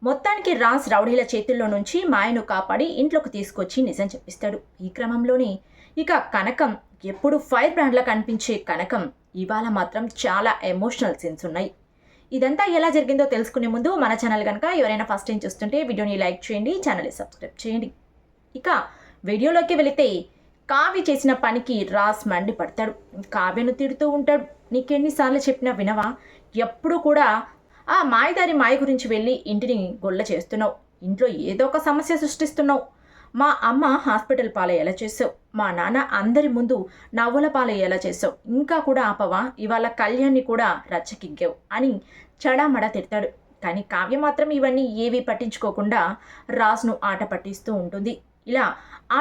మొత్తానికి రాజ్ రౌడీల చేతుల్లో నుంచి మాయను కాపాడి ఇంట్లోకి తీసుకొచ్చి నిజం చెప్పిస్తాడు. ఈ క్రమంలోనే ఇక కనకం, ఎప్పుడు ఫైర్ బ్రాండ్లా కనిపించే కనకం ఇవాళ మాత్రం చాలా ఎమోషనల్ సీన్స్ ఉన్నాయి. ఇదంతా ఎలా జరిగిందో తెలుసుకునే ముందు మన ఛానల్ కనుక ఎవరైనా ఫస్ట్ టైం చూస్తుంటే వీడియోని లైక్ చేయండి, ఛానల్ని సబ్స్క్రైబ్ చేయండి. ఇక వీడియోలోకి వెళితే కావ్య చేసిన పనికి రాజ్ మండిపడతాడు. కావ్యను తిడుతూ ఉంటాడు. నీకెన్నిసార్లు చెప్పినా వినవా? ఎప్పుడు కూడా ఆ మాయదారి మాయ గురించి వెళ్ళి ఇంటిని గొల్ల చేస్తున్నావు, ఇంట్లో ఏదో ఒక సమస్య సృష్టిస్తున్నావు. మా అమ్మ హాస్పిటల్ పాలయ్యేలా చేసావు, మా నాన్న అందరి ముందు నవ్వుల పాలయ్యేలా చేసావు, ఇంకా కూడా ఆపవా? ఇవాళ కళ్యాణ్ని కూడా రచ్చకిగ్గావు అని చడామడ తిడతాడు. కానీ కావ్య మాత్రం ఇవన్నీ ఏవీ పట్టించుకోకుండా రాజ్ను ఆట పట్టిస్తూ ఉంటుంది. ఇలా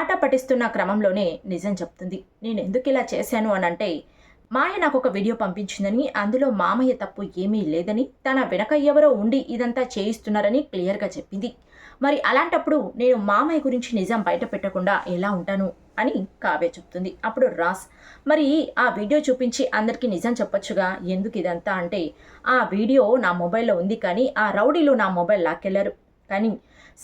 ఆట పట్టిస్తున్న క్రమంలోనే నిజం చెప్తుంది. నేను ఎందుకు ఇలా చేశాను అనంటే, మాయ నాకు ఒక వీడియో పంపించిందని, అందులో మామయ్య తప్పు ఏమీ లేదని, తన వెనక ఎవరో ఉండి ఇదంతా చేయిస్తున్నారని క్లియర్గా చెప్పింది. మరి అలాంటప్పుడు నేను మామయ్య గురించి నిజం బయట పెట్టకుండా ఎలా ఉంటాను అని కావ్య చెప్తుంది. అప్పుడు రాజ్, మరి ఆ వీడియో చూపించి అందరికీ నిజం చెప్పొచ్చుగా, ఎందుకు ఇదంతా అంటే, ఆ వీడియో నా మొబైల్లో ఉంది, కానీ ఆ రౌడీలు నా మొబైల్ లాక్కెళ్లారు. కానీ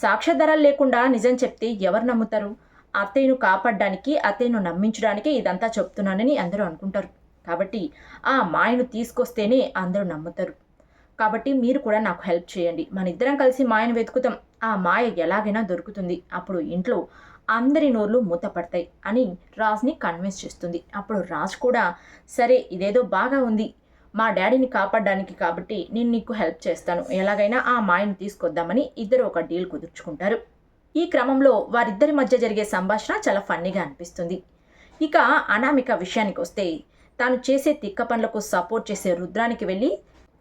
సాక్ష్యాధారాలు లేకుండా నిజం చెప్తే ఎవరు నమ్ముతారు? అత్తయ్యను కాపాడడానికి, అత్తయ్యను నమ్మించడానికి ఇదంతా చెప్తున్నానని అందరూ అనుకుంటారు. కాబట్టి ఆ మాయను తీసుకొస్తేనే అందరూ నమ్ముతారు. కాబట్టి మీరు కూడా నాకు హెల్ప్ చేయండి, మన ఇద్దరం కలిసి మాయను వెతుకుతాం, ఆ మాయ ఎలాగైనా దొరుకుతుంది, అప్పుడు ఇంట్లో అందరి నోర్లు మూతపడతాయి అని రాజ్ని కన్విన్స్ చేస్తుంది. అప్పుడు రాజ్ కూడా సరే, ఇదేదో బాగా ఉంది, మా డాడీని కాపాడడానికి, కాబట్టి నేను నీకు హెల్ప్ చేస్తాను, ఎలాగైనా ఆ మాయను తీసుకొద్దామని ఇద్దరు ఒక డీల్ కుదుర్చుకుంటారు. ఈ క్రమంలో వారిద్దరి మధ్య జరిగే సంభాషణ చాలా ఫన్నీగా అనిపిస్తుంది. ఇక అనామిక విషయానికి వస్తే, తాను చేసే తిక్క పనులకు సపోర్ట్ చేసే రుద్రానికి వెళ్ళి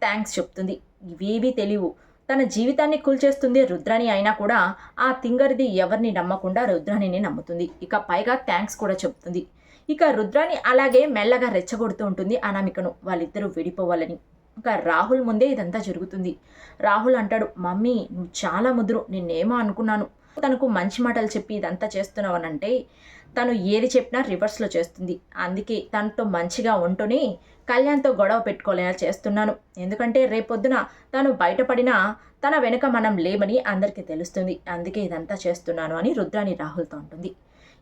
థ్యాంక్స్ చెప్తుంది. ఇవేవీ తెలియవు, తన జీవితాన్ని కూల్చేస్తుంది రుద్రాణి అయినా కూడా ఆ తింగరిది ఎవరిని నమ్మకుండా రుద్రాణిని నమ్ముతుంది. ఇక పైగా థ్యాంక్స్ కూడా చెప్తుంది. ఇక రుద్రాణి అలాగే మెల్లగా రెచ్చగొడుతూ ఉంటుంది అనామికను, వాళ్ళిద్దరూ విడిపోవాలని. ఇక రాహుల్ ముందే ఇదంతా జరుగుతుంది. రాహుల్ అంటాడు, మమ్మీ నువ్వు చాలా ముదురు, నిన్నేమో అనుకున్నాను, తనకు మంచి మాటలు చెప్పి ఇదంతా చేస్తున్నావనంటే తను ఏది చెప్పినా రివర్స్లో చేస్తుంది, అందుకే తనతో మంచిగా ఉంటూనే కళ్యాణ్తో గొడవ పెట్టుకోలేలా చేస్తున్నాను, ఎందుకంటే రేపొద్దున తను బయటపడినా తన వెనుక మనం లేమని అందరికీ తెలుస్తుంది, అందుకే ఇదంతా చేస్తున్నాను అని రుద్రాణి రాహుల్తో ఉంటుంది.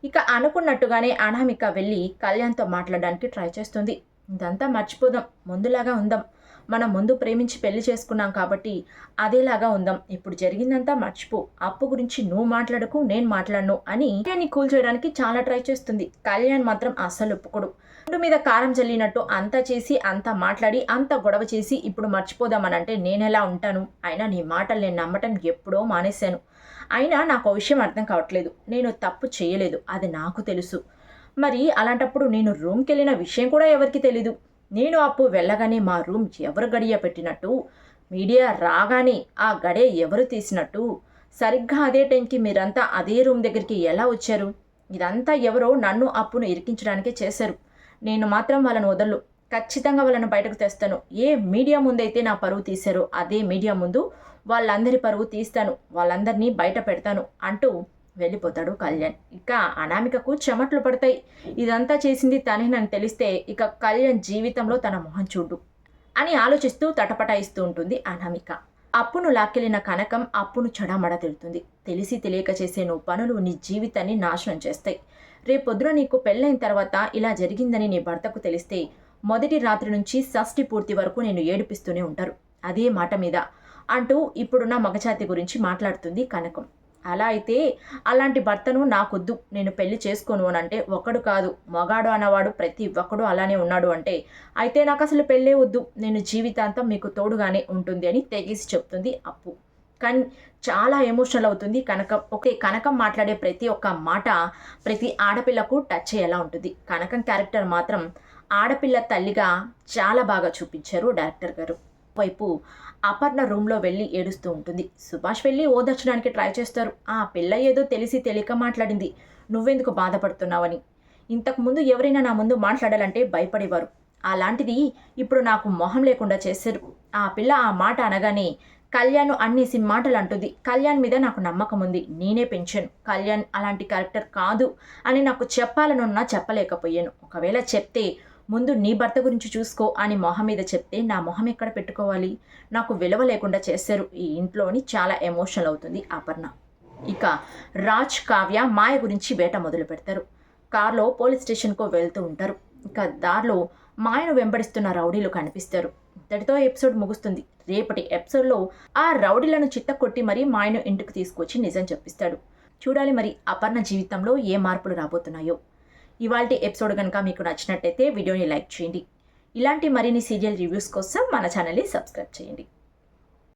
ఇక అనుకున్నట్టుగానే అనామిక వెళ్ళి కళ్యాణ్తో మాట్లాడడానికి ట్రై చేస్తుంది. ఇదంతా మర్చిపోదాం, ముందులాగా ఉందాం, మనం ముందు ప్రేమించి పెళ్లి చేసుకున్నాం కాబట్టి అదేలాగా ఉందాం, ఇప్పుడు జరిగిందంతా మర్చిపో, అప్పు గురించి నువ్వు మాట్లాడకు, నేను మాట్లాడను అని కళ్యాణ్ని కూల్ చేయడానికి చాలా ట్రై చేస్తుంది. కళ్యాణ్ మాత్రం అస్సలు ఒప్పుకోడు. ముందు మీద కారం చల్లినట్టు అంతా చేసి, అంతా మాట్లాడి, అంత గొడవ చేసి ఇప్పుడు మర్చిపోదామనంటే నేనెలా ఉంటాను? అయినా నీ మాటలు నేను నమ్మటం ఎప్పుడో మానేశాను. అయినా నాకు ఒక విషయం అర్థం కావట్లేదు, నేను తప్పు చేయలేదు, అది నాకు తెలుసు. మరి అలాంటప్పుడు నేను రూమ్కి వెళ్ళిన విషయం కూడా ఎవరికి తెలీదు. నేను అప్పు వెళ్ళగానే మా రూమ్ ఎవరు గడియ పెట్టినట్టు, మీడియా రాగానే ఆ గడే ఎవరు తీసినట్టు, సరిగ్గా అదే టైంకి మీరంతా అదే రూమ్ దగ్గరికి ఎలా వచ్చారు? ఇదంతా ఎవరో నన్ను అప్పును ఇరికించడానికే చేశారు. నేను మాత్రం వాళ్ళని వదలను, ఖచ్చితంగా వాళ్ళని బయటకు తెస్తాను. ఏ మీడియా ముందైతే నా పరువు తీశారో అదే మీడియా ముందు వాళ్ళందరి పరువు తీస్తాను, వాళ్ళందరినీ బయట పెడతాను అంటూ వెళ్ళిపోతాడు కళ్యాణ్. ఇక అనామికకు చెమట్లు పడతాయి. ఇదంతా చేసింది తనేనని తెలిస్తే ఇక కళ్యాణ్ జీవితంలో తన మొహం చూడు అని ఆలోచిస్తూ తటపటాయిస్తూ ఉంటుంది అనామిక. అప్పును లాక్కెళ్ళిన కనకం అప్పును చడామడ తిడుతుంది. తెలిసి తెలియక చేసే నువ్వు పనులు నీ జీవితాన్ని నాశనం చేస్తాయి. రేపొద్దున నీకు పెళ్ళైన తర్వాత ఇలా జరిగిందని నీ భర్తకు తెలిస్తే మొదటి రాత్రి నుంచి షష్ఠి పూర్తి వరకు నేను ఏడిపిస్తూనే ఉంటారు, అదే మాట మీద అంటూ ఇప్పుడున్న మగజాతి గురించి మాట్లాడుతుంది కనకం. అలా అయితే అలాంటి భర్తను నాకొద్దు, నేను పెళ్లి చేసుకోను అని అంటే, ఒకడు కాదు మగాడు అన్నవాడు ప్రతి ఒక్కడు అలానే ఉన్నాడు అంటే, అయితే నాకు అసలు పెళ్ళే వద్దు, నేను జీవితాంతం మీకు తోడుగానే ఉంటుంది అని తెగేసి చెప్తుంది అప్పు. కానీ చాలా ఎమోషనల్ అవుతుంది కనకం. కనకం మాట్లాడే ప్రతి ఒక్క మాట ప్రతి ఆడపిల్లకు టచ్ అయ్యేలా ఉంటుంది. కనకం క్యారెక్టర్ మాత్రం ఆడపిల్ల తల్లిగా చాలా బాగా చూపించారు డైరెక్టర్ గారు. వైపు అపర్ణ రూమ్లో వెళ్ళి ఏడుస్తూ ఉంటుంది. సుభాష్ వెళ్ళి ఓదార్చడానికి ట్రై చేస్తారు. ఆ పిల్ల ఏదో తెలిసి తెలియక మాట్లాడింది, నువ్వెందుకు బాధపడుతున్నావని. ఇంతకుముందు ఎవరైనా నా ముందు మాట్లాడాలంటే భయపడేవారు, అలాంటిది ఇప్పుడు నాకు మొహం లేకుండా చేశారు. ఆ పిల్ల ఆ మాట అనగానే కళ్యాణ్ అన్నేసి మాటలు అంటుంది. కళ్యాణ్ మీద నాకు నమ్మకం ఉంది, నేనే పెంచాను. కళ్యాణ్ అలాంటి క్యారెక్టర్ కాదు అని నాకు చెప్పాలనున్నా చెప్పలేకపోయాను. ఒకవేళ చెప్తే ముందు నీ భర్త గురించి చూసుకో అని మొహం మీద చెప్తే నా మొహం ఎక్కడ పెట్టుకోవాలి, నాకు విలువ లేకుండా చేశారు ఈ ఇంట్లో అని చాలా ఎమోషనల్ అవుతుంది అపర్ణ. ఇక రాజ్, కావ్య మాయ గురించి వేట మొదలు పెడతారు. కార్లో పోలీస్ స్టేషన్కు వెళ్తూ ఉంటారు. ఇక దారిలో మాయను వెంబడిస్తున్న రౌడీలు కనిపిస్తారు. ఇంతటితో ఎపిసోడ్ ముగుస్తుంది. రేపటి ఎపిసోడ్లో ఆ రౌడీలను చిత్తకొట్టి మరీ మాయను ఇంటికి తీసుకొచ్చి నిజం చెప్పిస్తాడు. చూడాలి మరి అపర్ణ జీవితంలో ఏ మార్పులు రాబోతున్నాయో. ఇవాల్టి ఎపిసోడ్ కనుక మీకు నచ్చినట్టయితే వీడియోని లైక్ చేయండి. ఇలాంటి మరిన్ని సీరియల్ రివ్యూస్ కోసం మన ఛానల్ని సబ్స్క్రైబ్ చేయండి.